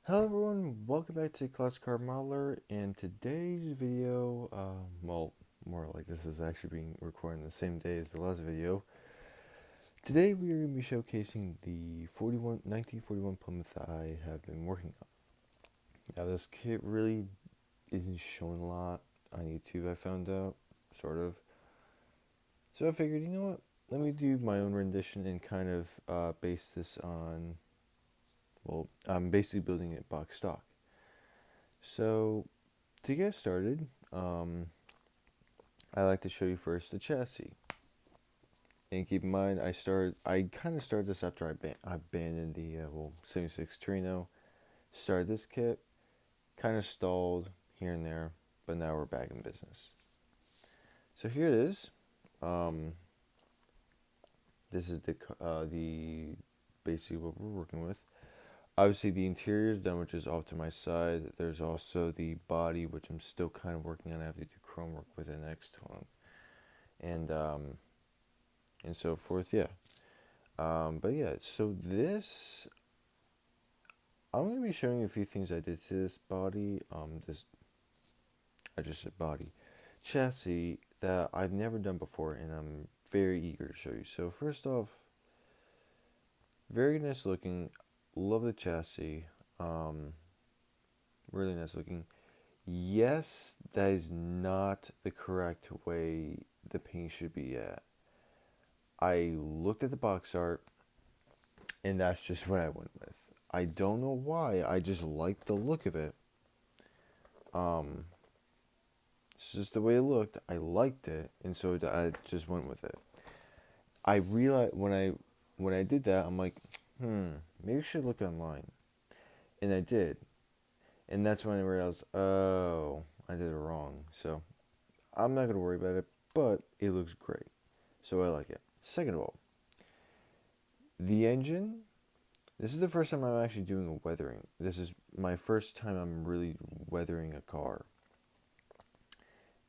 Hello everyone, welcome back to Classic Car Modeler. In today's video, well, more like this is actually being recorded the same day as the last video. Today we are going to be showcasing the 1941 Plymouth that I have been working on. Now this kit really isn't shown a lot on YouTube, I found out, sort of. So I figured, you know what, let me do my own rendition and kind of base this on, well, I'm basically building it box stock. So to get started, I like to show you first the chassis. And keep in mind, I kind of started this after I abandoned the 76 Torino. Started this kit, kind of stalled here and there, but now we're back in business. So here it is. Um, this is the basically what we're working with. Obviously, the interior is done, which is off to my side. There's also the body, which I'm still kind of working on. I have to do chrome work with it next one, and so forth. Yeah. But yeah, so this I'm gonna be showing you a few things I did to this body. This I just said body chassis that I've never done before, and I'm very eager to show you. So first off, very nice looking. Love the chassis. Um, really nice looking. Yes, that is not the correct way the paint should be at. I looked at the box art, and that's just what I went with. I don't know why. I just like the look of it. Um, it's just the way it looked. I liked it, and so I just went with it. I realized when I did that, I'm like, maybe I should look online, and I did, and that's when I realized, oh, I did it wrong. So I'm not gonna worry about it, but it looks great, so I like it. Second of all, the engine. This is the first time I'm actually doing a weathering. This is my first time I'm really weathering a car.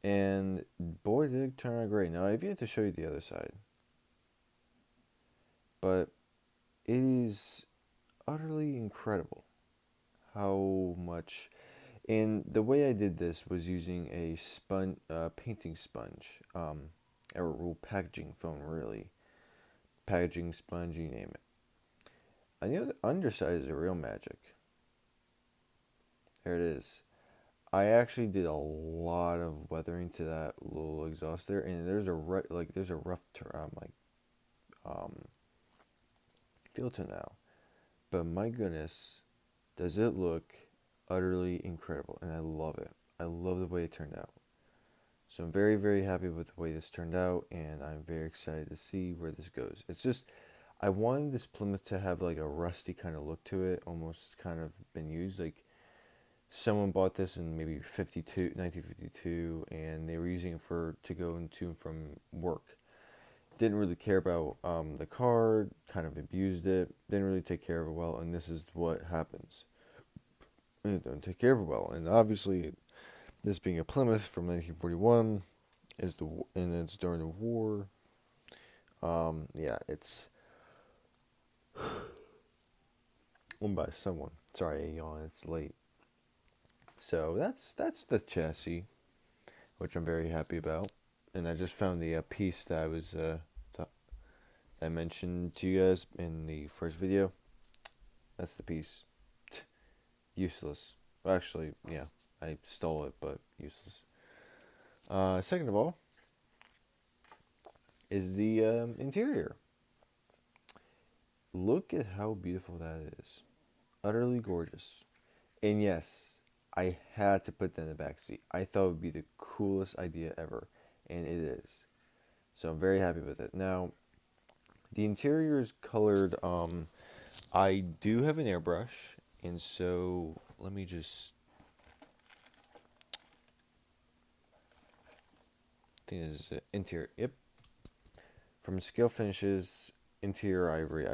And boy, did it turn out great. Now, I've yet to show you the other side. But it is utterly incredible how much. And the way I did this was using a painting sponge, or packaging foam, really. Packaging sponge, you name it. And the underside is a real magic. There it is. I actually did a lot of weathering to that little exhaust there, and there's a rough um, feel to now. But my goodness, does it look utterly incredible, and I love it. I love the way it turned out. So I'm very, very happy with the way this turned out, and I'm very excited to see where this goes. It's just, I wanted this Plymouth to have like a rusty kind of look to it, almost kind of been used. Like someone bought this in maybe 1952, and they were using it to go into and from work. Didn't really care about the car, kind of abused it, didn't really take care of it well, and this is what happens. It don't take care of it well, and obviously, this being a Plymouth from 1941 and it's during the war. Yeah, it's owned by someone. Sorry, I yawn. It's late. So that's the chassis, which I'm very happy about, and I just found the piece that I mentioned to you guys in the first video. That's the piece. Useless. Well, actually, yeah, I stole it, but useless. Second of all, is the interior. Look at how beautiful that is. Utterly gorgeous. And yes, I had to put that in the back seat. I thought it would be the coolest idea ever, and it is. So I'm very happy with it. Now, the interior is colored. I do have an airbrush, and so let me just. I think this is it. Interior. Yep. From Scale Finishes, Interior Ivory.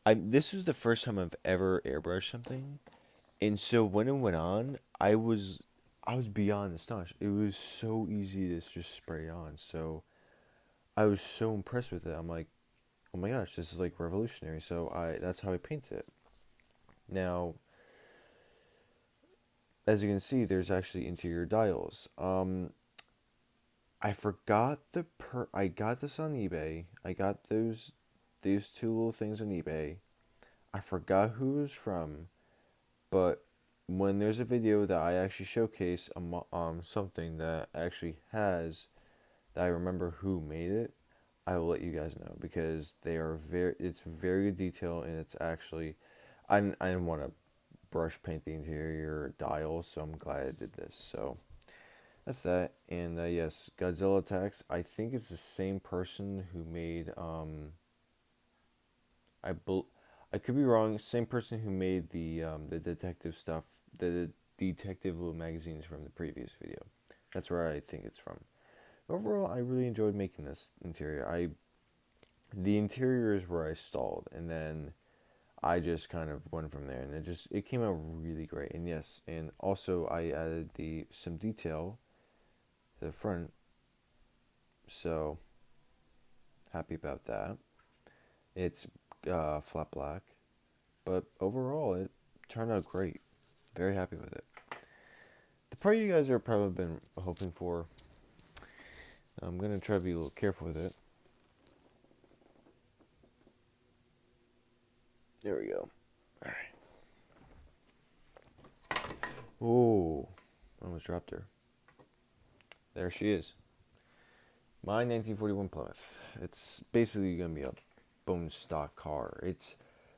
This was the first time I've ever airbrushed something, and so when it went on, I was beyond astonished. It was so easy to just spray on. So I was so impressed with it. I'm like, oh my gosh, this is like revolutionary. So that's how I painted it. Now, as you can see, there's actually interior dials. I forgot I got this on eBay. I got these two little things on eBay. I forgot who it was from, but when there's a video that I actually showcase something that actually has that I remember who made it, I will let you guys know because it's very good detail and it's actually I didn't want to brush paint the interior dials, so I'm glad I did this. So that's that. And yes, Godzilla attacks. I think it's the same person who made I bel I could be wrong. Same person who made the detective stuff, the detective little magazines from the previous video. That's where I think it's from. Overall, I really enjoyed making this interior. The interior is where I stalled, and then I just kind of went from there, and it came out really great. And yes, and also I added the some detail to the front, so happy about that. It's flat black, but overall it turned out great. Very happy with it. The part you guys are probably been hoping for. I'm gonna try to be a little careful with it. There we go. All right. Oh, I almost dropped her. There she is. My 1941 Plymouth. It's basically gonna be a bone stock car.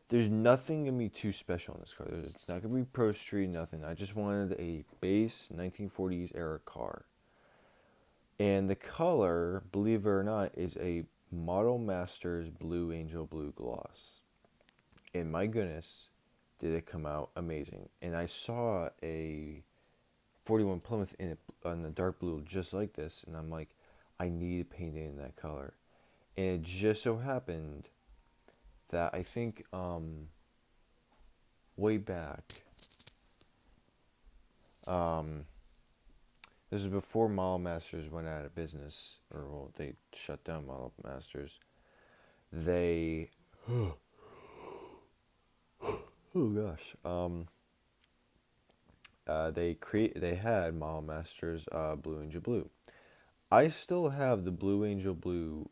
There's nothing gonna be too special in this car. It's not gonna be Pro Street, nothing. I just wanted a base 1940s era car. And the color, believe it or not, is a Model Masters Blue Angel Blue Gloss. And my goodness, did it come out amazing. And I saw a 41 Plymouth in the dark blue just like this, and I'm like, I need to paint it in that color. And it just so happened that I think way back, this was before Model Masters went out of business, or well, they shut down Model Masters. They, oh gosh, they had Model Masters Blue Angel Blue. I still have the Blue Angel Blue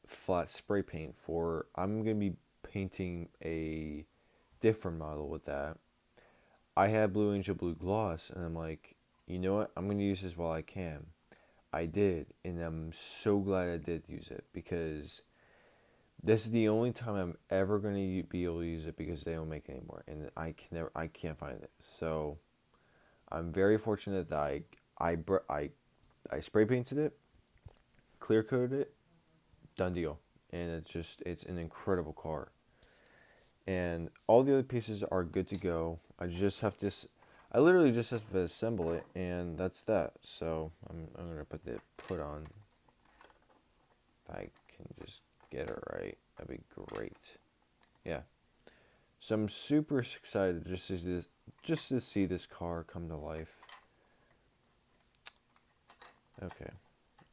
flat spray paint for. I'm gonna be painting a different model with that. I had Blue Angel Blue gloss, and I'm like, you know what? I'm gonna use this while I can. I did, and I'm so glad I did use it because this is the only time I'm ever gonna be able to use it because they don't make it anymore, and I can't find it. So I'm very fortunate that I spray painted it, clear coated it, done deal, and it's an incredible car. And all the other pieces are good to go. I literally just have to assemble it, and that's that. So I'm gonna put the put on. If I can just get it right, that'd be great. Yeah. So I'm super excited just to see this car come to life. Okay,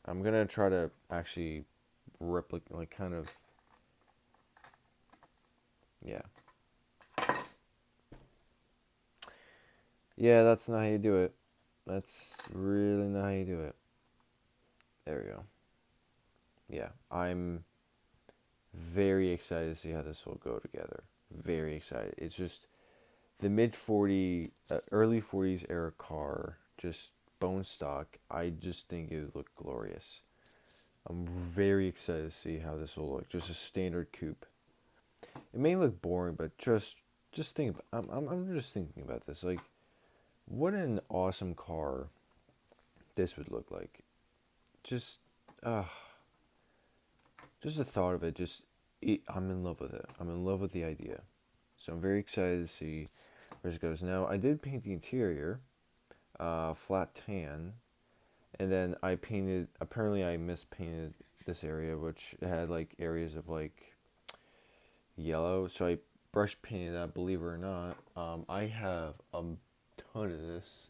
I'm gonna try to actually replicate, like kind of, yeah. Yeah, that's not how you do it. That's really not how you do it. There we go. Yeah, I'm very excited to see how this will go together. Very excited. It's just the early 40s era car, just bone stock. I just think it would look glorious. I'm very excited to see how this will look. Just a standard coupe. It may look boring, but just think. I'm just thinking about this. Like, what an awesome car this would look like. Just, uh, just the thought of it. I'm in love with it. I'm in love with the idea. So I'm very excited to see where it goes. Now, I did paint the interior, flat tan, and then apparently I mispainted this area, which had like areas of like yellow. So I brush painted that, believe it or not. I have a ton of this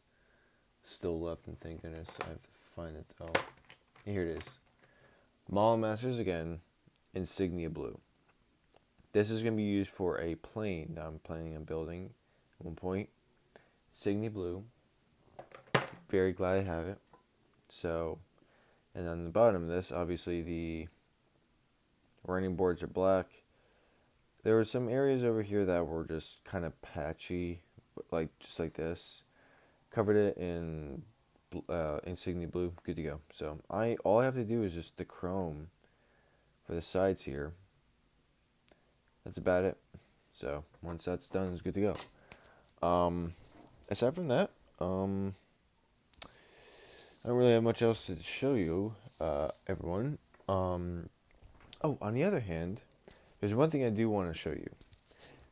still left, and thank goodness I have to find it though. Here it is. Model Masters again, Insignia Blue. This is going to be used for a plane that I'm planning on building at one point. Signy blue. Very glad I have it. So, and on the bottom of this, obviously the running boards are black. There were some areas over here that were just kind of patchy, like just like this. Covered it in insignia blue, good to go. So all I have to do is just the chrome for the sides here. That's about it. So once that's done, it's good to go. Aside from that, I don't really have much else to show you, everyone. Oh, on the other hand, there's one thing I do want to show you.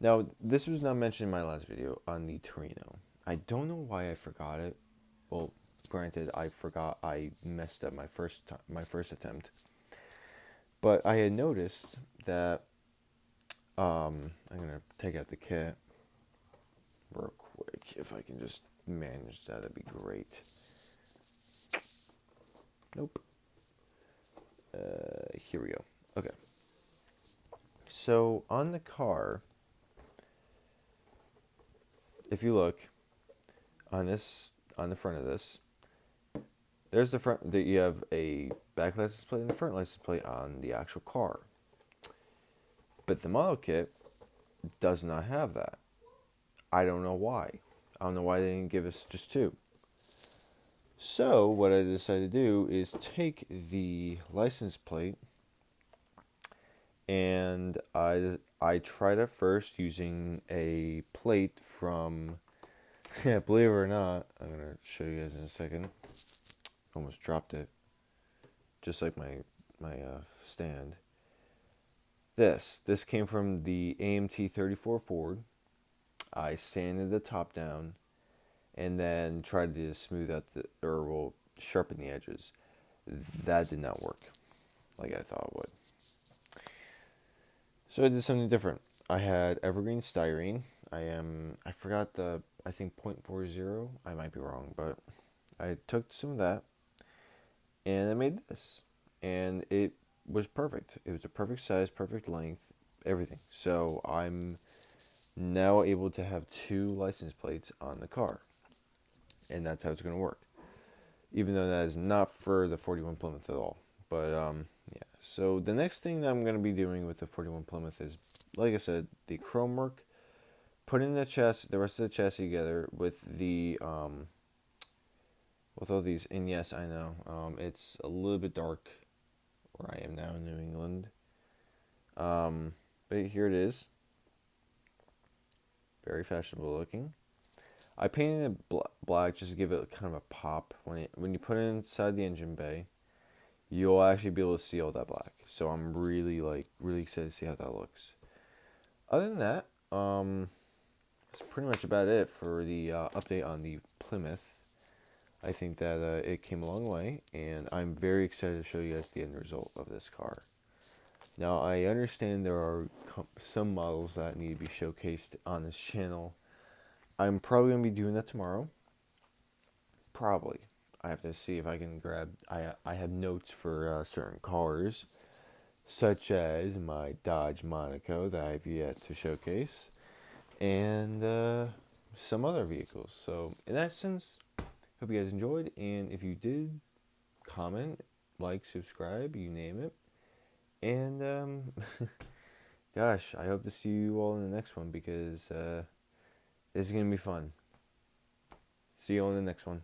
Now, this was not mentioned in my last video on the Torino. I don't know why I forgot it. Well, granted, I forgot I messed up my first attempt. But I had noticed that I'm gonna take out the kit real quick. If I can just manage that, that'd be great. Nope. Here we go. Okay. So on the car, if you look on the front of this, there's the front that you have a back license plate and the front license plate on the actual car. But the model kit does not have that. I don't know why. I don't know why they didn't give us just two. So what I decided to do is take the license plate and I tried it first using a plate from, yeah, believe it or not, I'm going to show you guys in a second. Almost dropped it. Just like my stand. This came from the AMT 34 Ford. I sanded the top down and then tried to smooth out sharpen the edges. That did not work like I thought it would. So I did something different. I had evergreen styrene. I forgot I think .40. I might be wrong, but I took some of that and I made this. And it was perfect. It was a perfect size, perfect length, everything. So I'm now able to have two license plates on the car. And that's how it's going to work. Even though that is not for the 41 Plymouth at all. But yeah. So the next thing that I'm going to be doing with the 41 Plymouth is, like I said, the chrome work, putting the rest of the chassis together with with all these. And yes, I know, it's a little bit dark where I am now in New England. But here it is. Very fashionable looking. I painted it black just to give it kind of a pop. When you put it inside the engine bay, you'll actually be able to see all that black. So I'm really excited to see how that looks. Other than that, that's pretty much about it for the update on the Plymouth. I think that it came a long way, and I'm very excited to show you guys the end result of this car. Now, I understand there are some models that need to be showcased on this channel. I'm probably going to be doing that tomorrow. Probably. I have to see if I can grab... I have notes for certain cars, such as my Dodge Monaco that I've yet to showcase, and some other vehicles. So, in that sense, hope you guys enjoyed, and if you did, comment, like, subscribe, you name it. And, gosh, I hope to see you all in the next one because this is going to be fun. See you all in the next one.